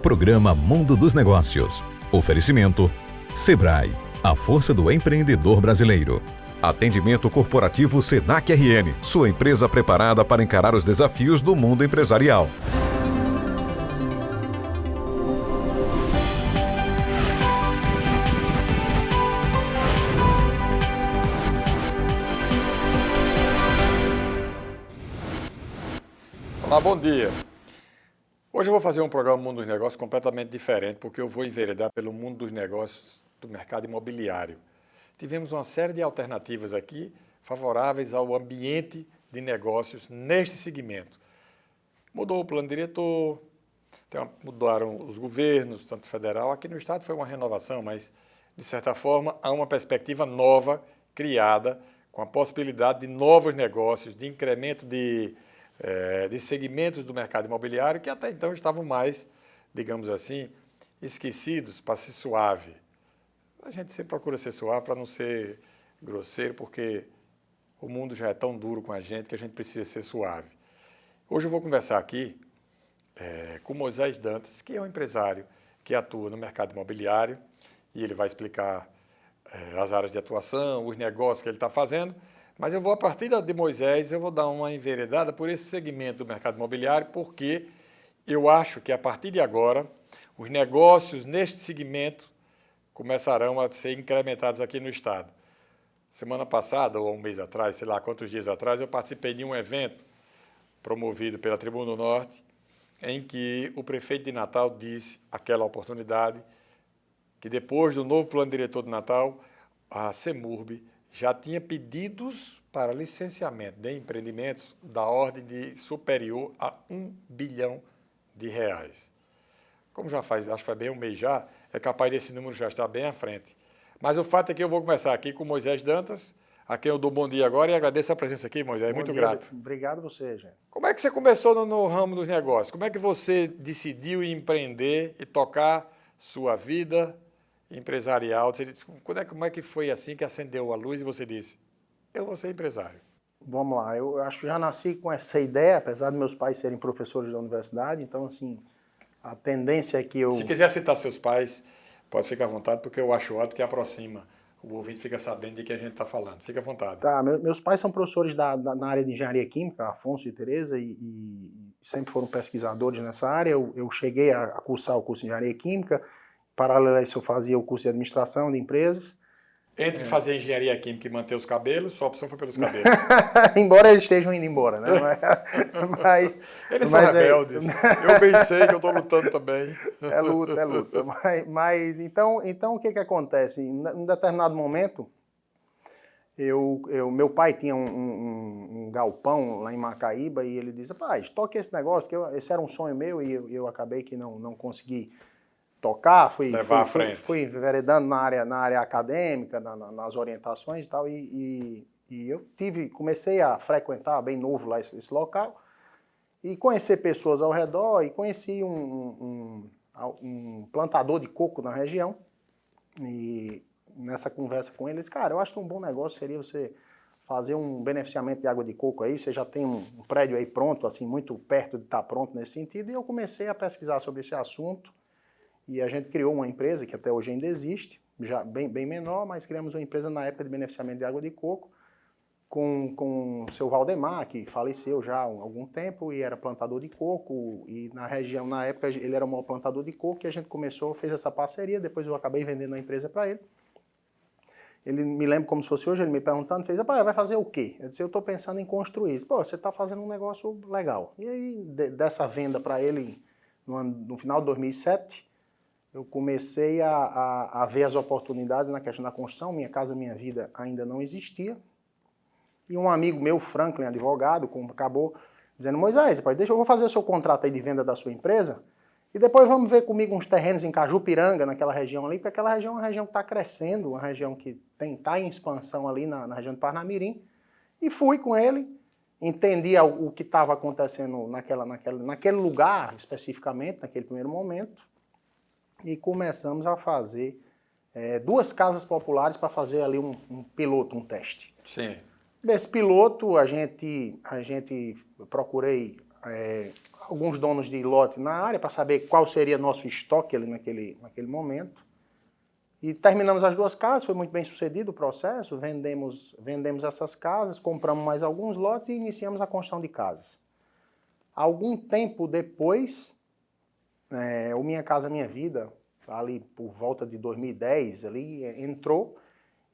Programa Mundo dos Negócios. Oferecimento Sebrae, a força do empreendedor brasileiro. Atendimento corporativo Senac RN, sua empresa preparada para encarar os desafios do mundo empresarial. Olá, bom dia. Hoje eu vou fazer um programa Mundo dos Negócios completamente diferente, porque eu vou enveredar pelo mundo dos negócios do mercado imobiliário. Tivemos uma série de alternativas aqui favoráveis ao ambiente de negócios neste segmento. Mudou o plano diretor, mudaram os governos, tanto federal, aqui no estado foi uma renovação, mas de certa forma há uma perspectiva nova criada com a possibilidade de novos negócios, de incremento de segmentos do mercado imobiliário que até então estavam mais, digamos assim, esquecidos para ser suave. A gente sempre procura ser suave para não ser grosseiro, porque o mundo já é tão duro com a gente que a gente precisa ser suave. Hoje eu vou conversar aqui com Moisés Dantas, que é um empresário que atua no mercado imobiliário, e ele vai explicar as áreas de atuação, os negócios que ele está fazendo. Mas eu vou, a partir de Moisés, eu vou dar uma enveredada por esse segmento do mercado imobiliário, porque eu acho que a partir de agora, os negócios neste segmento começarão a ser incrementados aqui no estado. Semana passada, ou um mês atrás, sei lá quantos dias atrás, eu participei de um evento promovido pela Tribuna do Norte, em que o prefeito de Natal disse, aquela oportunidade, que depois do novo plano diretor de Natal, a CEMURB já tinha pedidos para licenciamento de empreendimentos da ordem de superior a R$1 bilhão. Como já faz, acho que faz bem um mês já, é capaz desse número já estar bem à frente. Mas o fato é que eu vou começar aqui com Moisés Dantas, a quem eu dou bom dia agora e agradeço a presença aqui, Moisés, muito grato. Obrigado você, gente. Como é que você começou no ramo dos negócios? Como é que você decidiu empreender e tocar sua vida empresarial? Como é que foi assim que acendeu a luz e você disse, eu vou ser empresário? Vamos lá, eu acho que já nasci com essa ideia, apesar de meus pais serem professores da universidade, então assim, a tendência é que eu... Se quiser citar seus pais, pode ficar à vontade, porque eu acho ótimo que aproxima. O ouvinte fica sabendo de que a gente está falando. Fica à vontade. Tá, meus pais são professores na área de engenharia química, Afonso e Tereza, e sempre foram pesquisadores nessa área. Eu cheguei a cursar o curso de engenharia química, paralelo a isso eu fazia o curso de administração de empresas. Entre fazer engenharia química e manter os cabelos, sua opção foi pelos cabelos. Embora eles estejam indo embora, né? Eles são rebeldes. Eu bem sei que eu estou lutando também. É luta. Mas então o que acontece? Em determinado momento, meu pai tinha um galpão lá em Macaíba e ele disse, pai, toque esse negócio, porque esse era um sonho meu e eu acabei que não consegui tocar, fui enveredando na área acadêmica, nas orientações e tal, e eu comecei a frequentar bem novo lá esse local, e conhecer pessoas ao redor, e conheci um plantador de coco na região, e nessa conversa com ele, ele disse, cara, eu acho que um bom negócio seria você fazer um beneficiamento de água de coco aí, você já tem um prédio aí pronto, assim, muito perto de estar pronto nesse sentido, e eu comecei a pesquisar sobre esse assunto. E a gente criou uma empresa, que até hoje ainda existe, já bem menor, mas criamos uma empresa na época de beneficiamento de água de coco, com o seu Valdemar, que faleceu já há algum tempo e era plantador de coco, e na região, na época, ele era um plantador de coco, e a gente fez essa parceria, depois eu acabei vendendo a empresa para ele. Ele me lembra como se fosse hoje, ele me perguntando, fez, pai, vai fazer o quê? Eu disse, eu estou pensando em construir. Pô, você está fazendo um negócio legal. E aí, dessa venda para ele, no final de 2007, eu comecei a ver as oportunidades na questão da construção. Minha Casa Minha Vida ainda não existia. E um amigo meu, Franklin, advogado, acabou dizendo, Moisés, eu vou fazer o seu contrato aí de venda da sua empresa e depois vamos ver comigo uns terrenos em Cajupiranga, naquela região ali, porque aquela região é uma região que está crescendo, uma região que está em expansão ali na região de Parnamirim. E fui com ele, entendi o que estava acontecendo naquele lugar especificamente, naquele primeiro momento, e começamos a fazer 2 casas populares para fazer ali um piloto, um teste. Sim. Desse piloto, eu procurei alguns donos de lote na área para saber qual seria nosso estoque ali naquele momento. E terminamos as 2 casas, foi muito bem sucedido o processo, vendemos essas casas, compramos mais alguns lotes e iniciamos a construção de casas. Algum tempo depois, o Minha Casa Minha Vida, ali por volta de 2010, ali entrou,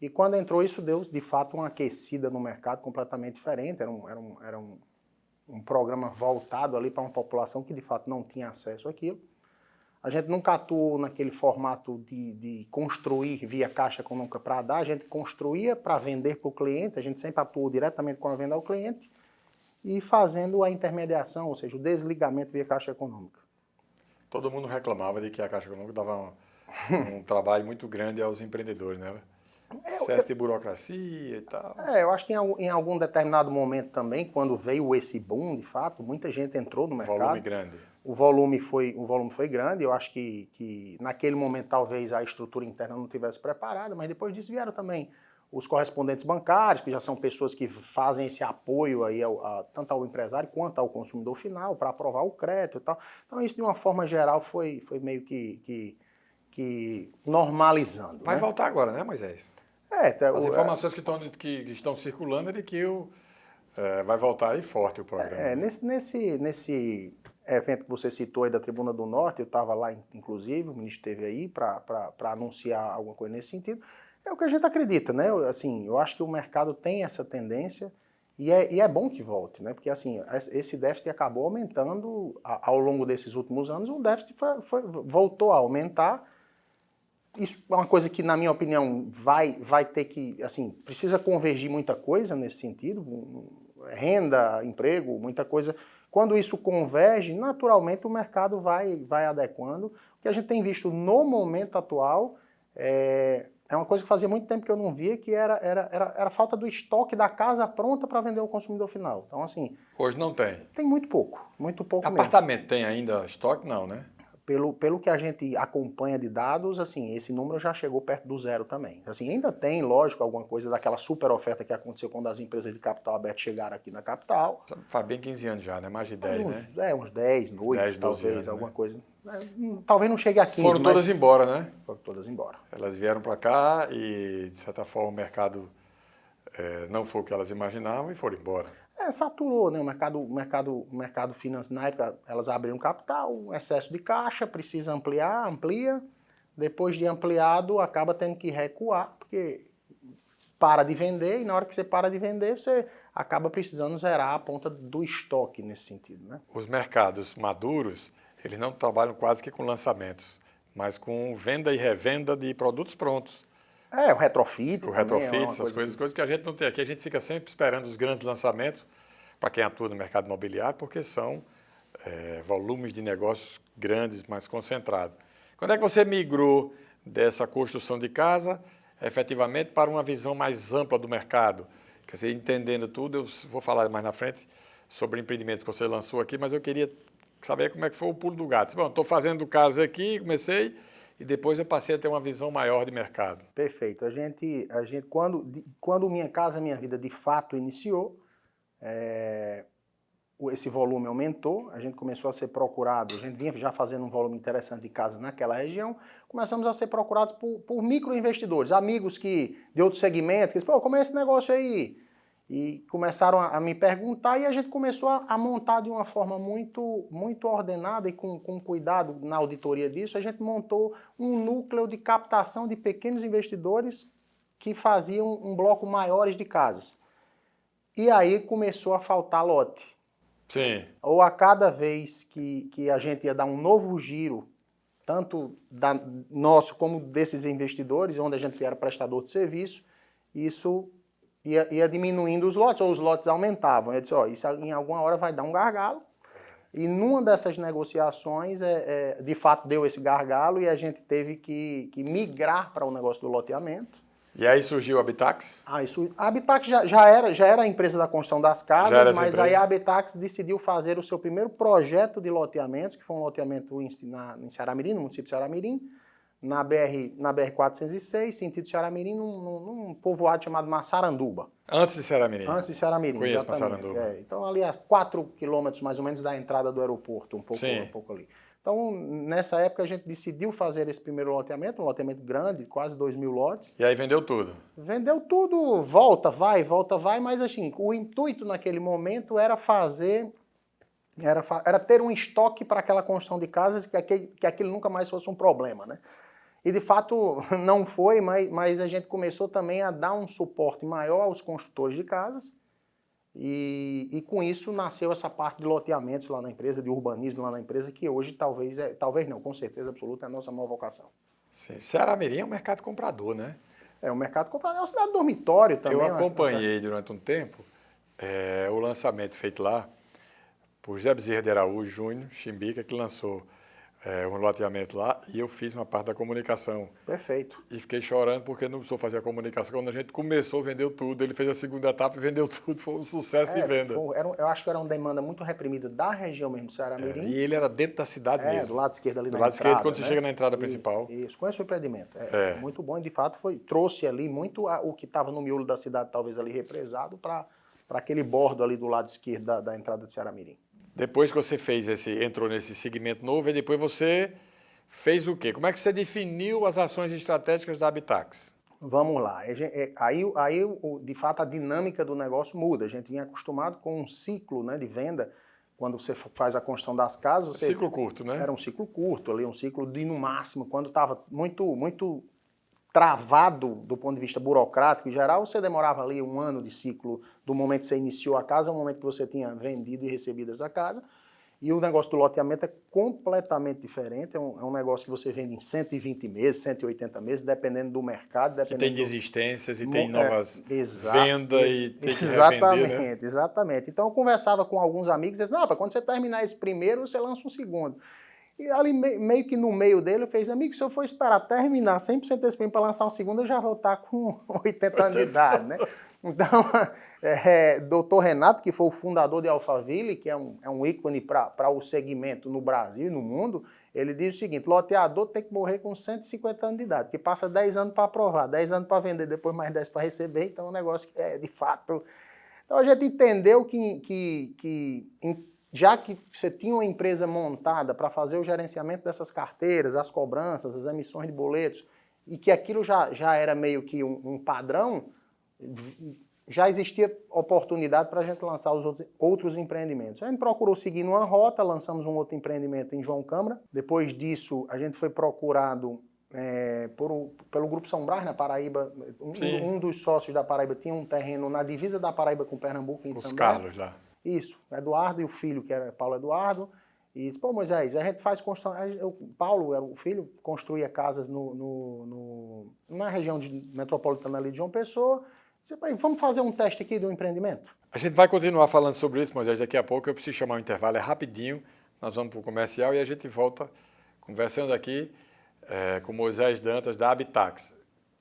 e quando entrou isso deu de fato uma aquecida no mercado completamente diferente, era um programa voltado ali para uma população que de fato não tinha acesso àquilo. A gente nunca atuou naquele formato de construir via Caixa Econômica para dar, a gente construía para vender para o cliente, a gente sempre atuou diretamente com a venda ao cliente e fazendo a intermediação, ou seja, o desligamento via Caixa Econômica. Todo mundo reclamava de que a Caixa Econômica dava um trabalho muito grande aos empreendedores, né? Excesso de burocracia e tal. Eu acho que em algum determinado momento também, quando veio esse boom, de fato, muita gente entrou no mercado. Volume grande. O volume foi grande, eu acho que naquele momento talvez a estrutura interna não estivesse preparada, mas depois disso vieram também os correspondentes bancários, que já são pessoas que fazem esse apoio aí tanto ao empresário quanto ao consumidor final para aprovar o crédito e tal. Então isso de uma forma geral foi meio que normalizando. Vai voltar agora, né, Moisés? As informações que estão circulando é de que vai voltar aí forte o programa. Nesse evento que você citou aí da Tribuna do Norte, eu estava lá, inclusive, o ministro esteve aí para anunciar alguma coisa nesse sentido. É o que a gente acredita, né? Eu acho que o mercado tem essa tendência e é bom que volte, né? Porque assim, esse déficit acabou aumentando ao longo desses últimos anos, o déficit voltou a aumentar. Isso é uma coisa que, na minha opinião, vai ter que, assim, precisa convergir muita coisa nesse sentido, renda, emprego, muita coisa. Quando isso converge, naturalmente o mercado vai adequando. O que a gente tem visto no momento atual é uma coisa que fazia muito tempo que eu não via, que era a falta do estoque da casa pronta para vender ao consumidor final. Então, assim... Hoje não tem? Tem muito pouco Apartamento mesmo. tem ainda estoque? Não, né? Pelo que a gente acompanha de dados, assim, esse número já chegou perto do zero também. Assim, ainda tem, lógico, alguma coisa daquela super oferta que aconteceu quando as empresas de capital aberto chegaram aqui na capital. Faz bem 15 anos já, né? Mais de 10, né? Uns 10, 8, 10, 12 talvez, anos, alguma né? coisa. Talvez não chegue a 15, Foram todas embora, né? Foram todas embora. Elas vieram para cá e, de certa forma, o mercado não foi o que elas imaginavam e foram embora. Saturou, né? O mercado financeiro, na época, elas abriram capital, excesso de caixa, precisa amplia. Depois de ampliado, acaba tendo que recuar, porque para de vender, e na hora que você para de vender, você acaba precisando zerar a ponta do estoque nesse sentido, né? Os mercados maduros, eles não trabalham quase que com lançamentos, mas com venda e revenda de produtos prontos. O retrofit. O retrofit, essas coisas que a gente não tem aqui. A gente fica sempre esperando os grandes lançamentos para quem atua no mercado imobiliário, porque são volumes de negócios grandes, mais concentrados. Quando é que você migrou dessa construção de casa, efetivamente, para uma visão mais ampla do mercado? Quer dizer, entendendo tudo, eu vou falar mais na frente sobre empreendimentos que você lançou aqui, mas eu queria saber como é que foi o pulo do gato. Bom, estou fazendo casa aqui, comecei... E depois eu passei a ter uma visão maior de mercado. Perfeito. A gente quando Minha Casa Minha Vida de fato iniciou, esse volume aumentou, a gente começou a ser procurado, a gente vinha já fazendo um volume interessante de casas naquela região, começamos a ser procurados por microinvestidores, amigos de outro segmento, que disseram, como é esse negócio aí? E começaram a me perguntar e a gente começou a montar de uma forma muito, muito ordenada e com cuidado na auditoria disso. A gente montou um núcleo de captação de pequenos investidores que faziam um bloco maiores de casas. E aí começou a faltar lote. Sim. Ou a cada vez que a gente ia dar um novo giro, tanto nosso como desses investidores, onde a gente era prestador de serviço, isso... Ia diminuindo os lotes, ou os lotes aumentavam. Eu disse, isso em alguma hora vai dar um gargalo. E numa dessas negociações, de fato, deu esse gargalo e a gente teve que migrar para o negócio do loteamento. E aí surgiu a Habitax? A Habitax já era a empresa da construção das casas, mas aí a Habitax decidiu fazer o seu primeiro projeto de loteamentos, que foi um loteamento em Ceará-Mirim, no município de Ceará-Mirim, na BR-406, sentido Ceará-Mirim, num povoado chamado Massaranduba. Antes de Ceará-Mirim? Antes de Ceará-Mirim, Conheço exatamente. Massaranduba. Então, ali a 4 quilômetros, mais ou menos, da entrada do aeroporto, um pouco ali. Então, nessa época, a gente decidiu fazer esse primeiro loteamento, um loteamento grande, quase 2.000 lotes. E aí vendeu tudo? Vendeu tudo, volta, vai, mas assim, o intuito naquele momento era era ter um estoque para aquela construção de casas que aquilo nunca mais fosse um problema, né? E de fato não foi, mas a gente começou também a dar um suporte maior aos construtores de casas e com isso nasceu essa parte de loteamentos lá na empresa, de urbanismo lá na empresa, que hoje talvez não, com certeza absoluta é a nossa maior vocação. Sim. Ceará-Mirim é um mercado comprador, né? É um mercado comprador, é uma cidade dormitório também. Eu acompanhei durante um tempo o lançamento feito lá por José Bezerra de Araújo Júnior, Chimbica, que lançou um loteamento lá, e eu fiz uma parte da comunicação. Perfeito. E fiquei chorando porque não precisou fazer a comunicação. Quando a gente começou, vendeu tudo. Ele fez a segunda etapa e vendeu tudo. Foi um sucesso de venda. Eu acho que era uma demanda muito reprimida da região mesmo, Ceará-Mirim. E ele era dentro da cidade mesmo. Do lado esquerdo ali do na lado entrada, esquerdo, quando você chega na entrada principal. Isso, conhece o empreendimento. Muito bom e, de fato, trouxe ali muito o que estava no miolo da cidade, talvez ali represado, para aquele bordo ali do lado esquerdo da entrada de Ceará-Mirim. Depois que você entrou nesse segmento novo, e depois você fez o quê? Como é que você definiu as ações estratégicas da Habitax? Vamos lá. Aí, de fato, a dinâmica do negócio muda. A gente vinha acostumado com um ciclo, né, de venda. Quando você faz a construção das casas... Ciclo curto, né? Era um ciclo curto, ali, um ciclo de, no máximo, quando estava muito travado do ponto de vista burocrático em geral, você demorava ali 1 ano de ciclo do momento que você iniciou a casa ao momento que você tinha vendido e recebido essa casa. E o negócio do loteamento é completamente diferente, é um negócio que você vende em 120 meses, 180 meses, dependendo do mercado. E tem desistências e tem novas vendas e tem que revender, né? Exatamente. Então eu conversava com alguns amigos e dizia, não, quando você terminar esse primeiro, você lança um segundo. E ali, meio que no meio dele, eu fiz, amigo, se eu for esperar terminar 100% desse prêmio para lançar um segundo, eu já vou estar com 80 anos de idade, né? Então, Dr. Renato, que foi o fundador de Alphaville, que é um ícone para o segmento no Brasil e no mundo, ele diz o seguinte, loteador tem que morrer com 150 anos de idade, porque passa 10 anos para aprovar, 10 anos para vender, depois mais 10 para receber, então é um negócio que é, de fato... Então a gente entendeu que já que você tinha uma empresa montada para fazer o gerenciamento dessas carteiras, as cobranças, as emissões de boletos, e que aquilo já era meio que um padrão, já existia oportunidade para a gente lançar os outros empreendimentos. A gente procurou seguir numa rota, lançamos um outro empreendimento em João Câmara. Depois disso, a gente foi procurado pelo Grupo São Brás, na Paraíba. Um dos sócios da Paraíba tinha um terreno na divisa da Paraíba com Pernambuco. Os Carlos lá. Isso, Eduardo e o filho, que era Paulo Eduardo, e disse, pô, Moisés, a gente faz construção... Paulo, o filho, construía casas na região metropolitana ali de João Pessoa. Disse, vamos fazer um teste aqui do empreendimento? A gente vai continuar falando sobre isso, Moisés, daqui a pouco. Eu preciso chamar um intervalo, é rapidinho. Nós vamos para o comercial e a gente volta conversando aqui com Moisés Dantas, da Habitax.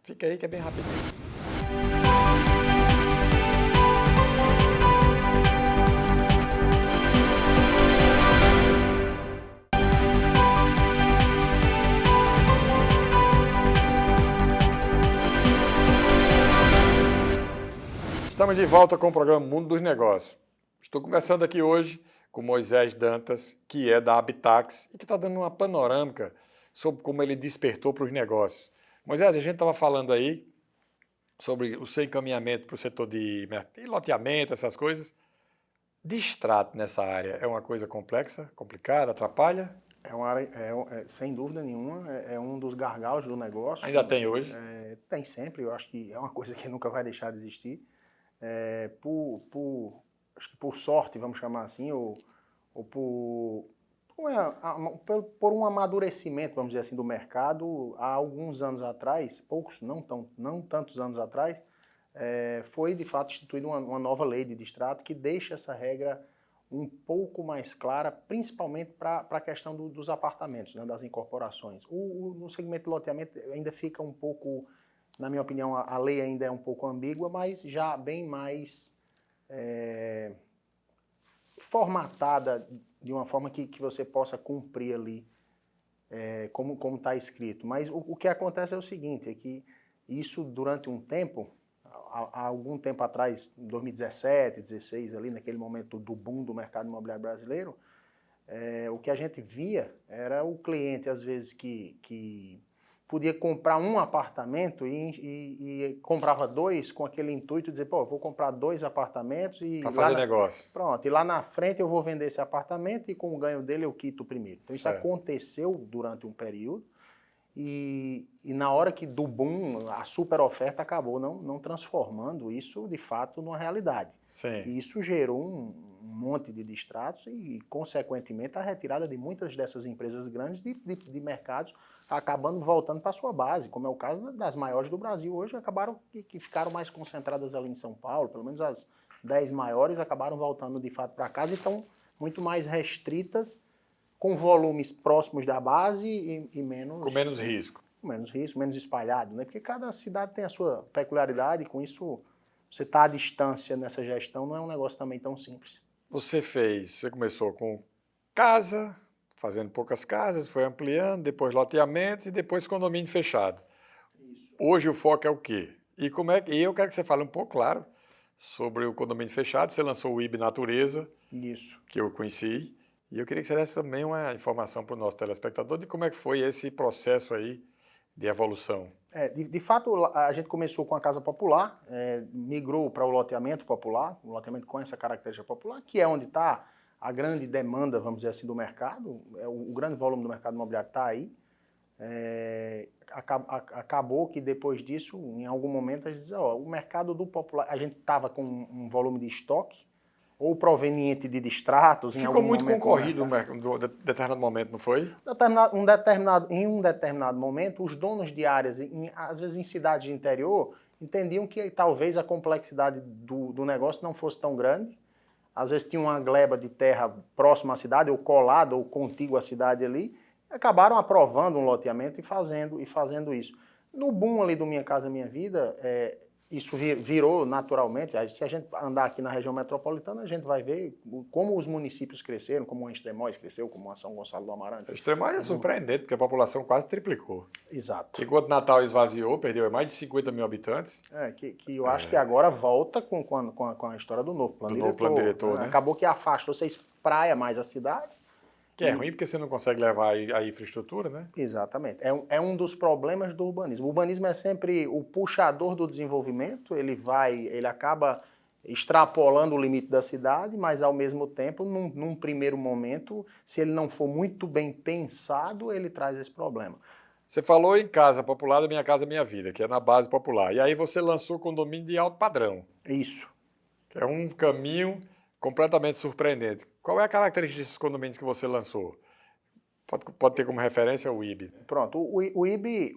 Fica aí que é bem rapidinho. Estamos de volta com o programa Mundo dos Negócios. Estou conversando aqui hoje com Moisés Dantas, que é da Habitax e que está dando uma panorâmica sobre como ele despertou para os negócios. Moisés, a gente estava falando aí sobre o seu encaminhamento para o setor de loteamento, essas coisas. Distrato nessa área é uma coisa complexa, complicada, atrapalha? É uma área, sem dúvida nenhuma, é um dos gargalos do negócio. Ainda tem hoje? Tem sempre, eu acho que é uma coisa que nunca vai deixar de existir. Acho que por sorte, vamos chamar assim, ou por um amadurecimento, vamos dizer assim, do mercado, há alguns anos atrás, poucos, não tantos anos atrás, foi de fato instituída uma nova lei de distrato que deixa essa regra um pouco mais clara, principalmente para a questão dos apartamentos, né, das incorporações. No segmento de loteamento ainda fica um pouco... Na minha opinião, a lei ainda é um pouco ambígua, mas já bem mais formatada de uma forma que você possa cumprir ali como está escrito. Mas o que acontece é o seguinte, é que isso durante um tempo, há algum tempo atrás, em 2017, 2016, ali naquele momento do boom do mercado imobiliário brasileiro, o que a gente via era o cliente, às vezes, que podia comprar um apartamento e comprava dois com aquele intuito de dizer, pô, eu vou comprar 2 apartamentos e... Para fazer negócio. Pronto, e lá na frente eu vou vender esse apartamento e com o ganho dele eu quito o primeiro. Então isso aconteceu durante um período e na hora que do boom, a super oferta acabou não transformando isso de fato numa realidade. Sim. E isso gerou um monte de distratos e, consequentemente, a retirada de muitas dessas empresas grandes de mercados acabando voltando para a sua base, como é o caso das maiores do Brasil hoje, acabaram que ficaram mais concentradas ali em São Paulo, pelo menos as 10 maiores acabaram voltando de fato para casa e estão muito mais restritas, com volumes próximos da base e menos... Com menos risco. Com menos risco, menos espalhado, né? Porque cada cidade tem a sua peculiaridade e com isso você está à distância nessa gestão não é um negócio também tão simples. Você começou com casa, fazendo poucas casas, foi ampliando, depois loteamentos e depois condomínio fechado. Isso. Hoje o foco é o quê? E eu quero que você fale um pouco, claro, sobre o condomínio fechado. Você lançou o IB Natureza, isso, que eu conheci, e eu queria que você desse também uma informação para o nosso telespectador de como é que foi esse processo aí de evolução. De fato, a gente começou com a casa popular, migrou para o loteamento popular, o loteamento com essa característica popular, que é onde está a grande demanda, vamos dizer assim, do mercado, o grande volume do mercado imobiliário está aí. Acabou que depois disso, em algum momento, a gente dizia, o mercado do popular, a gente estava com um volume de estoque, ou proveniente de distratos. Ficou muito concorrido em determinado momento, não foi? Em um determinado momento, os donos de áreas, às vezes em cidades de interior, entendiam que talvez a complexidade do negócio não fosse tão grande. Às vezes tinha uma gleba de terra próxima à cidade, ou colada, ou contígua à cidade ali, e acabaram aprovando um loteamento e fazendo isso. No boom ali do Minha Casa Minha Vida, isso virou naturalmente. Se a gente andar aqui na região metropolitana, a gente vai ver como os municípios cresceram, como a Extremóis cresceu, como a São Gonçalo do Amarante. A Extremóis é surpreendente, porque a população quase triplicou. Exato. Enquanto Natal esvaziou, perdeu mais de 50 mil habitantes. Que eu acho que agora volta com a história do novo plano diretor. Novo plano diretor, né? Acabou que afastou, você espraia mais a cidade. Que é ruim porque você não consegue levar a infraestrutura, né? Exatamente. É um dos problemas do urbanismo. O urbanismo é sempre o puxador do desenvolvimento, ele acaba extrapolando o limite da cidade, mas ao mesmo tempo, num primeiro momento, se ele não for muito bem pensado, ele traz esse problema. Você falou em Casa Popular da Minha Casa Minha Vida, que é na base popular. E aí você lançou condomínio de alto padrão. Isso. Que é um caminho completamente surpreendente. Qual é a característica desses condomínios que você lançou? Pode ter como referência o IB. Pronto, o IB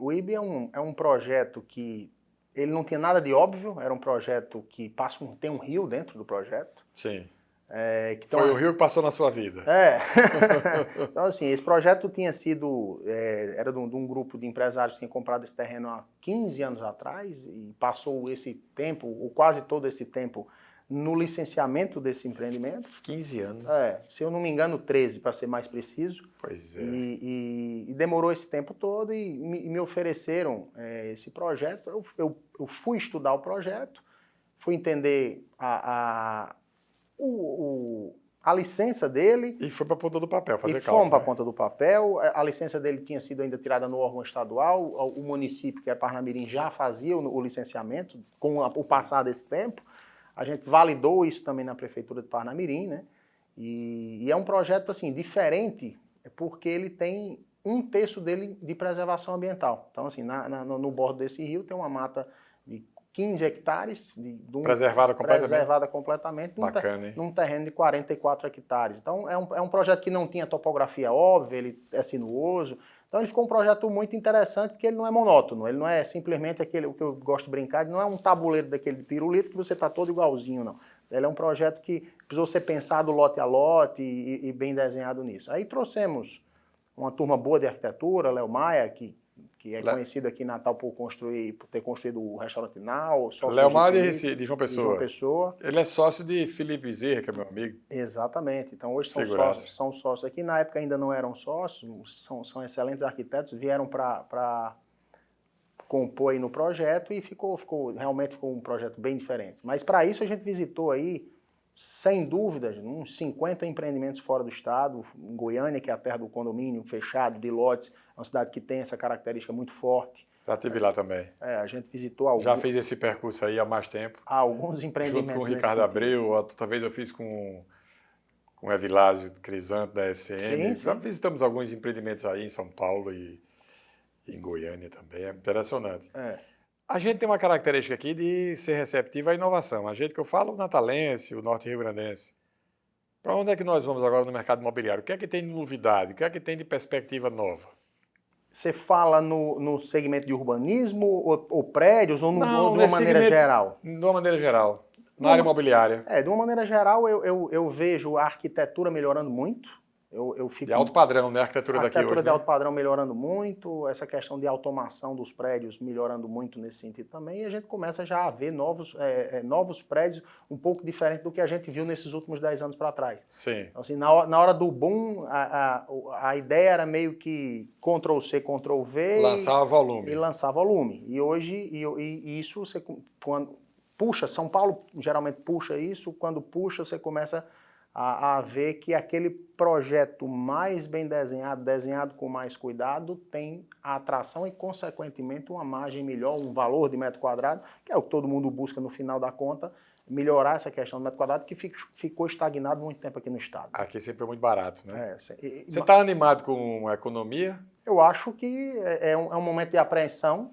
é um projeto que ele não tinha nada de óbvio, era um projeto que tem um rio dentro do projeto. Sim. Foi o rio que passou na sua vida. Então, assim, esse projeto tinha sido, era de um grupo de empresários que tinha comprado esse terreno há 15 anos atrás e passou esse tempo, ou quase todo esse tempo, no licenciamento desse empreendimento. 15 anos. Se eu não me engano, 13, para ser mais preciso. Pois é. E demorou esse tempo todo e me ofereceram esse projeto. Eu fui estudar o projeto, fui entender a licença dele. E foi para a ponta do papel fazer cálculo. E fomos para a ponta do papel. A licença dele tinha sido ainda tirada no órgão estadual. O município, que é Parnamirim, já fazia o licenciamento com o passar desse tempo. A gente validou isso também na Prefeitura de Parnamirim, né? E é um projeto assim, diferente, porque ele tem 1/3 dele de preservação ambiental. Então, assim, no bordo desse rio tem uma mata de 15 hectares. Preservada completamente? Preservada completamente. Bacana, hein? Num terreno de 44 hectares. Então, é um projeto que não tinha topografia óbvia, ele é sinuoso. Então ele ficou um projeto muito interessante porque ele não é monótono, ele não é simplesmente o que eu gosto de brincar, não é um tabuleiro daquele de pirulito que você está todo igualzinho, não. Ele é um projeto que precisou ser pensado lote a lote e bem desenhado nisso. Aí trouxemos uma turma boa de arquitetura, Léo Maia, que que é conhecido aqui em Natal por ter construído o restaurante Nau. Leomar de João Pessoa. De João Pessoa. Ele é sócio de Felipe Bezerra, que é meu amigo. Exatamente. Então hoje são sócios aqui. Na época ainda não eram sócios, são excelentes arquitetos, vieram para compor aí no projeto e realmente ficou um projeto bem diferente. Mas para isso a gente visitou aí, sem dúvidas, uns 50 empreendimentos fora do estado. Em Goiânia, que é a terra do condomínio fechado, de lotes, é uma cidade que tem essa característica muito forte. Já estive lá também. A gente visitou alguns. Já fiz esse percurso aí há mais tempo. Há alguns empreendimentos. Junto com o Ricardo Abreu, outra vez eu fiz com o Evilásio Crisanto da SM. Sim. Já visitamos alguns empreendimentos aí em São Paulo e em Goiânia também. É impressionante. A gente tem uma característica aqui de ser receptivo à inovação. A gente que eu falo, o natalense, o norte rio-grandense. Para onde é que nós vamos agora no mercado imobiliário? O que é que tem de novidade? O que é que tem de perspectiva nova? Você fala no segmento de urbanismo ou prédios ou de uma maneira geral? De uma maneira geral. Na área imobiliária. De uma maneira geral, eu vejo a arquitetura melhorando muito. De alto padrão, né? A arquitetura daqui hoje. A arquitetura de alto padrão melhorando muito, essa questão de automação dos prédios melhorando muito nesse sentido também, e a gente começa já a ver novos prédios um pouco diferente do que a gente viu nesses últimos 10 anos para trás. Sim. Então, assim, na hora do boom, a ideia era meio que Ctrl-C, Ctrl-V. Lançar volume. E lançar volume. E hoje, isso, quando puxa, São Paulo geralmente puxa isso, quando puxa você começa a ver que aquele projeto mais bem desenhado com mais cuidado, tem a atração e, consequentemente, uma margem melhor, um valor de metro quadrado, que é o que todo mundo busca no final da conta, melhorar essa questão do metro quadrado, que ficou estagnado muito tempo aqui no estado. Aqui sempre é muito barato, né? Você está animado com a economia? Eu acho que é um momento de apreensão,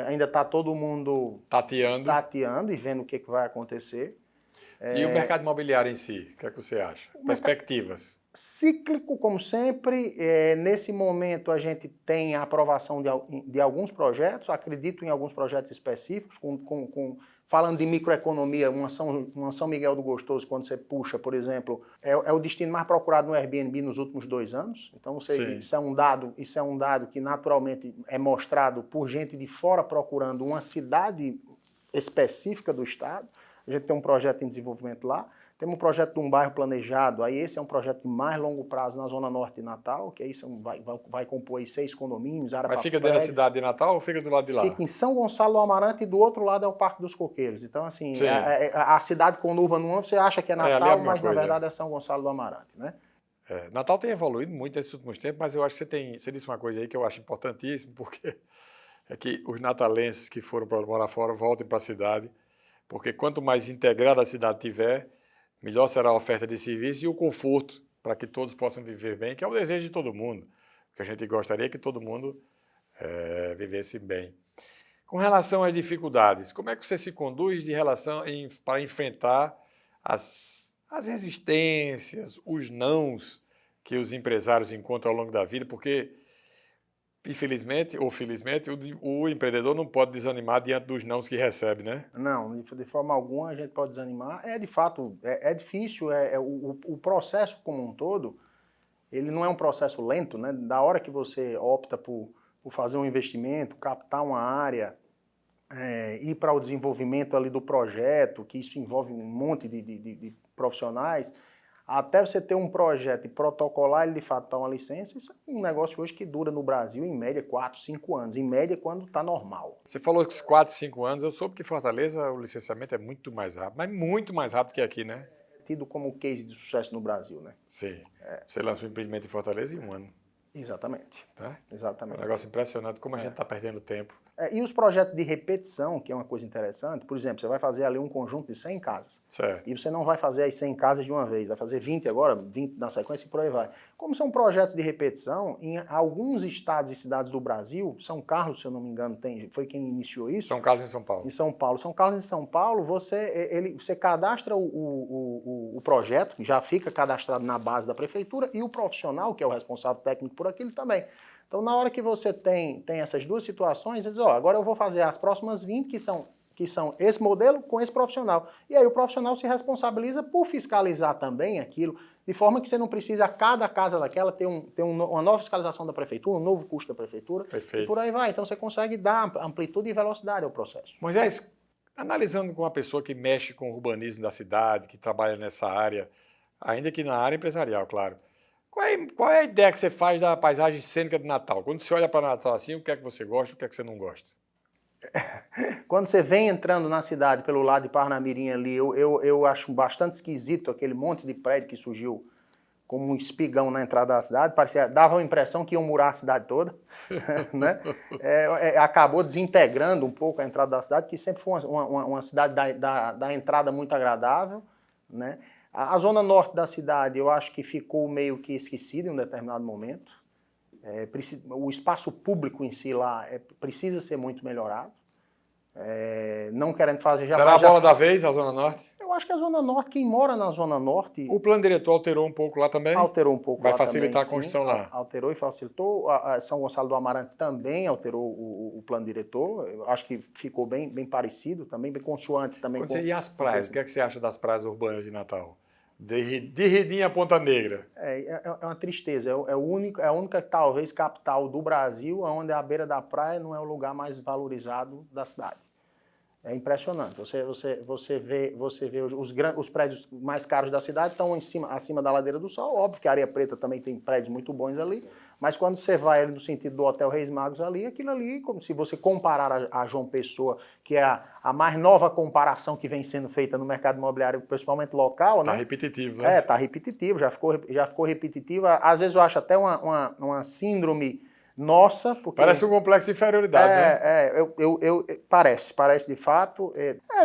ainda está todo mundo tateando e vendo o que vai acontecer. E o mercado imobiliário em si, o que é que você acha? Perspectivas? Cíclico, como sempre. Nesse momento, a gente tem a aprovação de alguns projetos, acredito em alguns projetos específicos, falando de microeconomia, uma São Miguel do Gostoso, quando você puxa, por exemplo, é o destino mais procurado no Airbnb nos últimos 2 anos. Então, isso é um dado que naturalmente é mostrado por gente de fora procurando uma cidade específica do estado. A gente tem um projeto em desenvolvimento lá. Temos um projeto de um bairro planejado. Aí esse é um projeto de mais longo prazo na Zona Norte de Natal, que aí vai compor aí 6 condomínios, área. Mas fica dentro da cidade de Natal ou fica do lado de lá? Fica em São Gonçalo do Amarante e do outro lado é o Parque dos Coqueiros. Então, assim, a cidade conurba no nome, você acha que é Natal, mas na verdade é São Gonçalo do Amarante, né? Natal tem evoluído muito nesses últimos tempos, mas eu acho que você disse uma coisa aí que eu acho importantíssima, porque é que os natalenses que foram para morar fora voltem para a cidade. Porque quanto mais integrada a cidade tiver, melhor será a oferta de serviço e o conforto para que todos possam viver bem, que é o desejo de todo mundo. Porque a gente gostaria que todo mundo vivesse bem. Com relação às dificuldades, como é que você se conduz para enfrentar as resistências, os nãos que os empresários encontram ao longo da vida? Porque, infelizmente ou felizmente, o empreendedor não pode desanimar diante dos nãos que recebe, né? Não, de forma alguma a gente pode desanimar. De fato, é difícil. O processo como um todo, ele não é um processo lento, né? Da hora que você opta por fazer um investimento, captar uma área, ir para o desenvolvimento ali do projeto, que isso envolve um monte de profissionais, até você ter um projeto e protocolar ele de fato para uma licença, isso é um negócio hoje que dura no Brasil em média 4, 5 anos, em média quando está normal. Você falou que 4, 5 anos, eu soube que em Fortaleza o licenciamento é muito mais rápido, mas muito mais rápido que aqui, né? É tido como case de sucesso no Brasil, né? Sim. Você lançou um empreendimento em Fortaleza em 1 ano. Exatamente. Tá? Exatamente. É um negócio impressionante, como a gente está perdendo tempo. E os projetos de repetição, que é uma coisa interessante, por exemplo, você vai fazer ali um conjunto de 100 casas. Certo. E você não vai fazer as 100 casas de uma vez, vai fazer 20 agora, 20 na sequência e por aí vai. Como são projetos de repetição, em alguns estados e cidades do Brasil, São Carlos, se eu não me engano, foi quem iniciou isso. São Carlos em São Paulo. Em São Paulo. São Carlos em São Paulo, você cadastra o projeto, já fica cadastrado na base da prefeitura, e o profissional, que é o responsável técnico por aquilo também. Então, na hora que você tem essas duas situações, você diz, agora eu vou fazer as próximas 20, que são esse modelo com esse profissional. E aí o profissional se responsabiliza por fiscalizar também aquilo, de forma que você não precisa, a cada casa daquela, ter uma nova fiscalização da prefeitura, um novo custo da prefeitura, Perfeito. E por aí vai. Então você consegue dar amplitude e velocidade ao processo. Moisés, analisando com uma pessoa que mexe com o urbanismo da cidade, que trabalha nessa área, ainda que na área empresarial, claro, qual é a ideia que você faz da paisagem cênica de Natal? Quando você olha para Natal assim, o que é que você gosta, o que é que você não gosta? Quando você vem entrando na cidade pelo lado de Parnamirim ali, eu acho bastante esquisito aquele monte de prédio que surgiu como um espigão na entrada da cidade, dava a impressão que iam murar a cidade toda, né? Acabou desintegrando um pouco a entrada da cidade, que sempre foi uma cidade da entrada muito agradável, né? A zona norte da cidade eu acho que ficou meio que esquecida em um determinado momento. O espaço público em si lá precisa ser muito melhorado. Não querendo fazer... Será a bola da vez, a Zona Norte? Eu acho que a Zona Norte, quem mora na Zona Norte... O plano diretor alterou um pouco lá também? Alterou um pouco lá também. Vai facilitar a construção lá? Alterou e facilitou. São Gonçalo do Amarante também alterou o plano diretor. Eu acho que ficou bem parecido também, bem consoante também. E as praias? O que é que você acha das praias urbanas de Natal? De Riedinha a Ponta Negra. É uma tristeza. É a única, talvez, capital do Brasil onde a beira da praia não é o lugar mais valorizado da cidade. É impressionante. Você vê os prédios mais caros da cidade estão acima da Ladeira do Sol. Óbvio que a Areia Preta também tem prédios muito bons ali, mas quando você vai ali no sentido do Hotel Reis Magos ali, aquilo ali, como se você comparar a João Pessoa, que é a mais nova comparação que vem sendo feita no mercado imobiliário, principalmente local, né? Tá repetitivo, né? Tá repetitivo, já ficou repetitivo. Às vezes eu acho até uma síndrome nossa, porque... Parece um complexo de inferioridade, né? Parece de fato.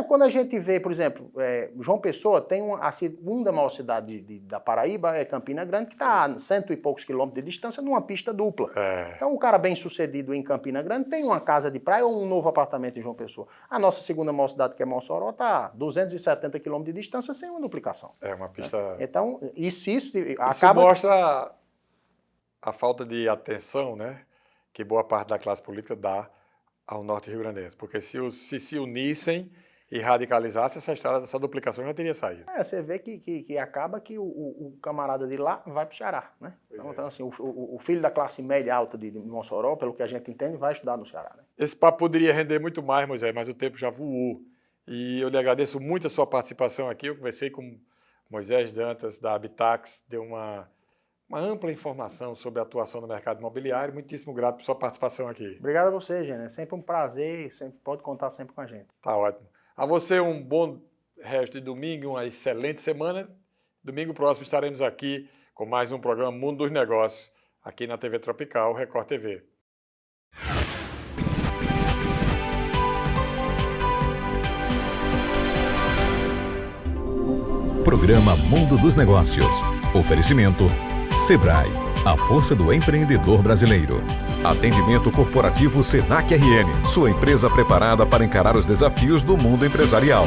Quando a gente vê, por exemplo, João Pessoa tem a segunda maior cidade da Paraíba, é Campina Grande, que está a 100 e poucos quilômetros de distância numa pista dupla. Então, um cara bem sucedido em Campina Grande tem uma casa de praia ou um novo apartamento em João Pessoa. A nossa segunda maior cidade, que é Mossoró, está a 270 quilômetros de distância sem uma duplicação. É uma pista... Então, isso mostra a falta de atenção, né, que boa parte da classe política dá ao norte rio-grandense. Porque se unissem e radicalizassem, essa estrada dessa duplicação já teria saído. Você vê que acaba que o camarada de lá vai para o Ceará, né? Então, assim, o filho da classe média alta de Mossoró, pelo que a gente entende, vai estudar no Ceará, né? Esse papo poderia render muito mais, Moisés, mas o tempo já voou. E eu lhe agradeço muito a sua participação aqui. Eu conversei com Moisés Dantas, da Habitax, deu uma ampla informação sobre a atuação no mercado imobiliário. Muitíssimo grato por sua participação aqui. Obrigado a você, Gênesis. É sempre um prazer, pode contar sempre com a gente. Tá ótimo. A você um bom resto de domingo, uma excelente semana. Domingo próximo estaremos aqui com mais um programa Mundo dos Negócios, aqui na TV Tropical, Record TV. Programa Mundo dos Negócios. Oferecimento Sebrae, a força do empreendedor brasileiro. Atendimento corporativo Senac RN, sua empresa preparada para encarar os desafios do mundo empresarial.